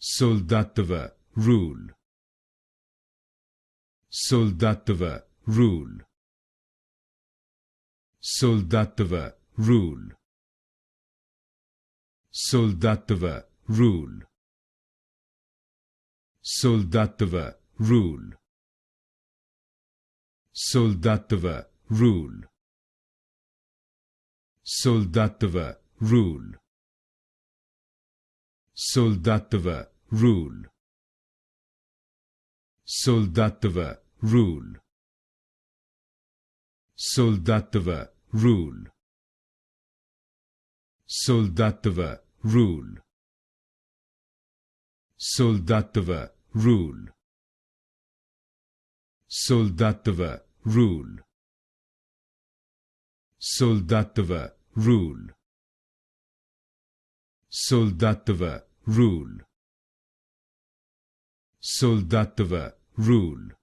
Soldatova Rule. Soldatova Rule. Soldatova Rule. Soldatova Rule. Soldatova Rule. Soldatova Rule. Soldatova Rule. Soldatova Rule. Soldatova Rule. Soldatova Rule. Soldatova Rule. Soldatova Rule. Soldatova Rule. Soldatova Rule. Soldatova Rule. Soldatova Rule.